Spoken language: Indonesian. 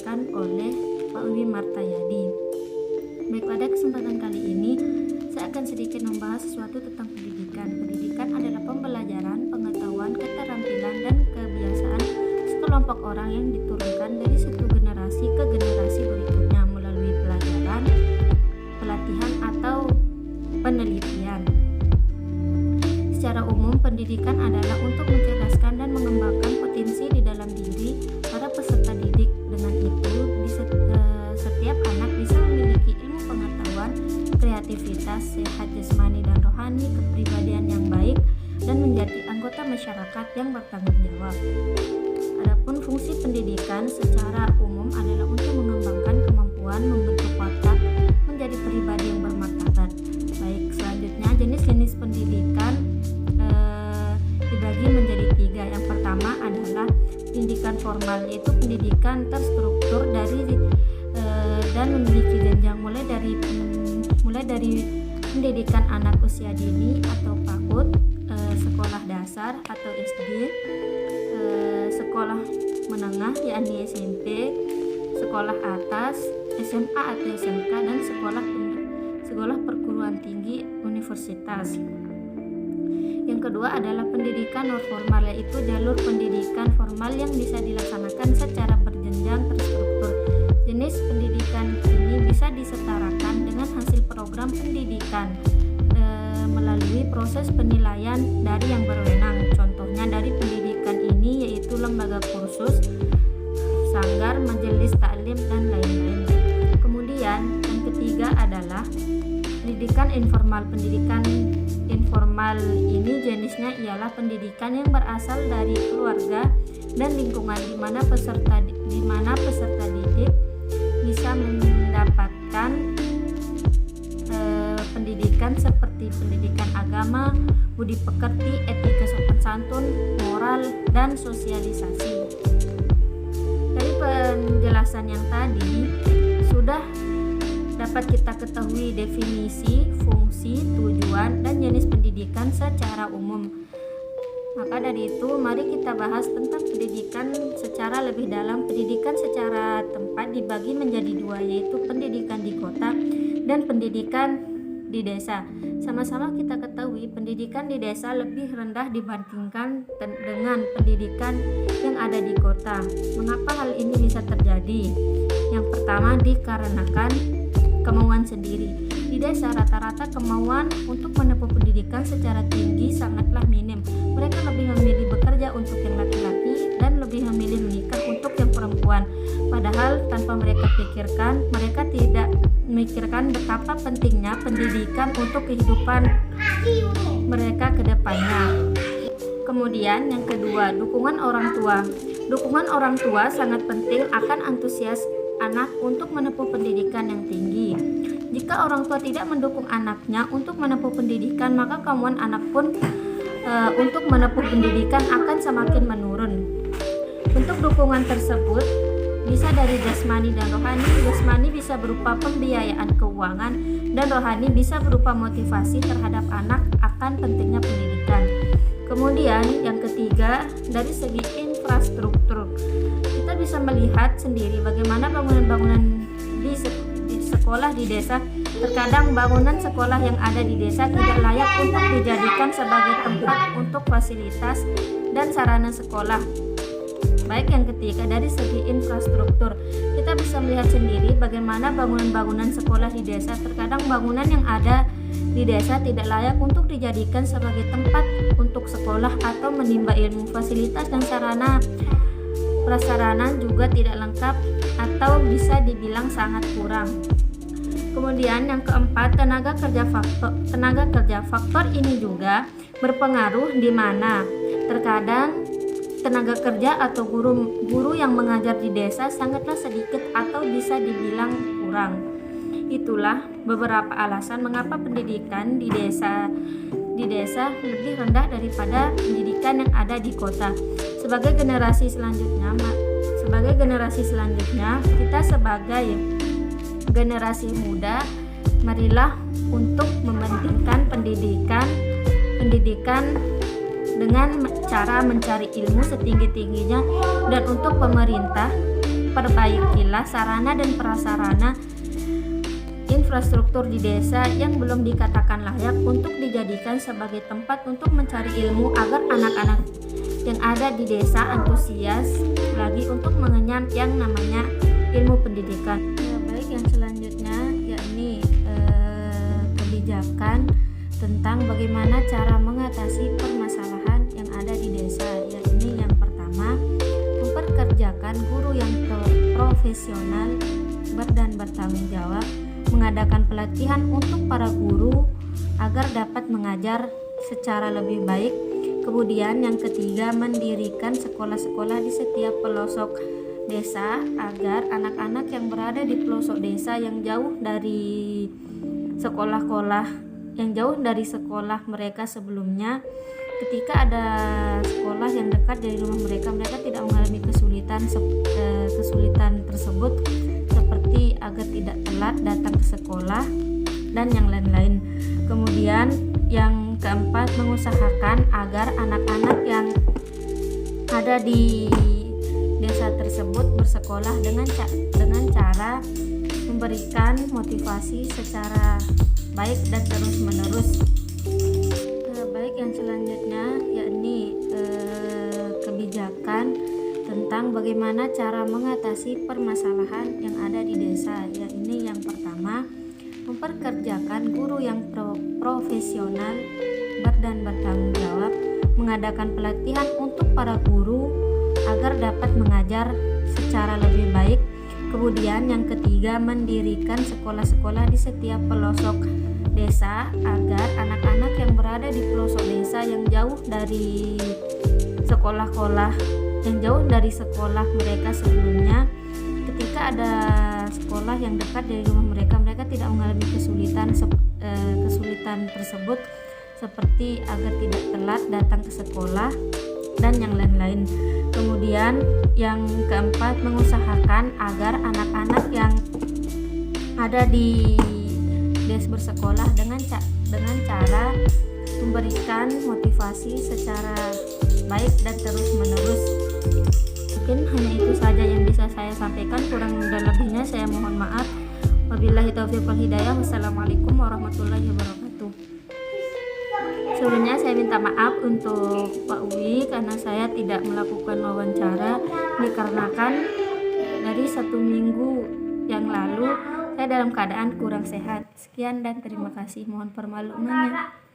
disampaikan oleh Pak Wiwi Martayadi. Baik, pada kesempatan kali ini saya akan sedikit membahas sesuatu tentang pendidikan. Pendidikan adalah pembelajaran, pengetahuan, keterampilan, dan kebiasaan sekelompok orang yang diturunkan dari satu generasi ke generasi berikutnya melalui pelajaran, pelatihan, atau penelitian. Secara umum, pendidikan adalah untuk mencerdaskan dan mengembangkan potensi di dalam diri para peserta didik. Dengan itu, setiap anak bisa memiliki ilmu pengetahuan, kreativitas, sehat jasmani dan rohani, kepribadian yang baik, dan menjadi anggota masyarakat yang bertanggung jawab. Adapun fungsi pendidikan secara umum adalah untuk mengembangkan kemampuan membentuk watak menjadi pribadi yang bermartabat. Baik, selanjutnya jenis-jenis pendidikan dibagi menjadi 3. Yang pertama adalah pendidikan formal, yaitu pendidikan terstruktur dan memiliki jenjang mulai dari pendidikan anak usia dini atau PAUD, sekolah dasar atau SD, sekolah menengah yakni SMP, sekolah atas SMA atau SMK, dan sekolah perguruan tinggi universitas. Yang kedua adalah pendidikan non formal, yaitu jalur pendidikan formal yang bisa dilaksanakan secara berjenjang terstruktur. Jenis pendidikan ini bisa disetarakan dengan hasil program pendidikan melalui proses penilaian dari yang berwenang. Contohnya dari pendidikan ini yaitu lembaga kursus, sanggar, majelis taklim, dan lain-lain. Kemudian yang ketiga adalah pendidikan informal. Pendidikan informal ini jenisnya ialah pendidikan yang berasal dari keluarga dan lingkungan di mana peserta didik bisa mendapatkan pendidikan seperti pendidikan agama, budi pekerti, etika sopan santun, moral, dan sosialisasi. Dari penjelasan yang tadi sudah dapat kita ketahui definisi, fungsi, tujuan, dan jenis pendidikan secara umum. Maka dari itu, mari kita bahas tentang pendidikan secara lebih dalam. Pendidikan secara tempat dibagi menjadi 2, yaitu pendidikan di kota dan pendidikan di desa. Sama-sama kita ketahui pendidikan di desa lebih rendah dibandingkan dengan pendidikan yang ada di kota. Mengapa hal ini bisa terjadi? Yang pertama, dikarenakan kemauan sendiri. Di desa rata-rata kemauan untuk menempuh pendidikan secara tinggi sangatlah minim. Mereka lebih memilih bekerja untuk yang laki-laki dan lebih memilih menikah untuk yang perempuan. Padahal tanpa mereka tidak memikirkan betapa pentingnya pendidikan untuk kehidupan mereka ke depannya. Kemudian yang kedua, dukungan orang tua. Dukungan orang tua sangat penting akan antusias anak untuk menempuh pendidikan yang tinggi. Jika orang tua tidak mendukung anaknya untuk menempuh pendidikan, maka kemauan anak pun untuk menempuh pendidikan akan semakin menurun. Bentuk dukungan tersebut bisa dari jasmani dan rohani. Jasmani bisa berupa pembiayaan keuangan, dan rohani bisa berupa motivasi terhadap anak akan pentingnya pendidikan. Kemudian yang ketiga, dari segi infrastruktur, kita bisa melihat sendiri bagaimana bangunan-bangunan di sekolah di desa. Terkadang bangunan sekolah yang ada di desa tidak layak untuk dijadikan sebagai tempat untuk fasilitas dan sarana sekolah. Baik, yang ketiga, dari segi infrastruktur, kita bisa melihat sendiri bagaimana bangunan-bangunan sekolah di desa. Terkadang bangunan yang ada di desa tidak layak untuk dijadikan sebagai tempat untuk sekolah atau menimba ilmu. Fasilitas dan sarana prasarana juga tidak lengkap atau bisa dibilang sangat kurang. Kemudian yang keempat, tenaga kerja. Faktor ini juga berpengaruh di mana terkadang tenaga kerja atau guru yang mengajar di desa sangatlah sedikit atau bisa dibilang kurang. Itulah beberapa alasan mengapa pendidikan di desa lebih rendah daripada pendidikan yang ada di kota. Sebagai generasi selanjutnya, kita sebagai generasi muda, marilah untuk mementingkan pendidikan dengan cara mencari ilmu setinggi-tingginya. Dan untuk pemerintah perbaikilah sarana dan prasarana infrastruktur di desa yang belum dikatakan layak untuk dijadikan sebagai tempat untuk mencari ilmu agar anak-anak yang ada di desa antusias lagi untuk mengenyam yang namanya ilmu pendidikan. Baik, yang selanjutnya yakni kebijakan tentang bagaimana cara mengatasi permasalahan yang ada di desa. Yakni yang pertama, memperkerjakan guru yang profesional dan bertanggung jawab, mengadakan pelatihan untuk para guru agar dapat mengajar secara lebih baik. Kemudian yang ketiga, mendirikan sekolah-sekolah di setiap pelosok desa agar anak-anak yang berada di pelosok desa yang jauh dari sekolah mereka sebelumnya, ketika ada sekolah yang dekat dari rumah mereka, mereka tidak mengalami kesulitan tersebut, seperti agar tidak telat datang ke sekolah dan yang lain-lain. Kemudian yang keempat, mengusahakan agar anak-anak yang ada di desa tersebut bersekolah dengan cara memberikan motivasi secara baik dan terus-menerus. Baik, yang selanjutnya yakni kebijakan tentang bagaimana cara mengatasi permasalahan yang ada di desa. Yakni yang pertama, memperkerjakan guru yang profesional dan bertanggung jawab, mengadakan pelatihan untuk para guru agar dapat mengajar secara lebih baik. Kemudian yang ketiga, mendirikan sekolah-sekolah di setiap pelosok desa agar anak-anak yang berada di pelosok desa yang jauh dari sekolah mereka sebelumnya, ketika ada sekolah yang dekat dari rumah mereka, mereka tidak mengalami kesulitan tersebut, seperti agar tidak telat datang ke sekolah dan yang lain-lain. Kemudian yang keempat, mengusahakan agar anak-anak yang ada di desa bersekolah dengan cara memberikan motivasi secara baik dan terus-menerus. Mungkin hanya itu saja yang bisa saya sampaikan, kurang dan lebihnya saya mohon maaf. Wabillahi taufiq wal hidayah. Wassalamualaikum warahmatullahi wabarakatuh. Sebelumnya saya minta maaf untuk Pak Uwi karena saya tidak melakukan wawancara dikarenakan dari 1 minggu yang lalu saya dalam keadaan kurang sehat. Sekian dan terima kasih, mohon permaklumannya.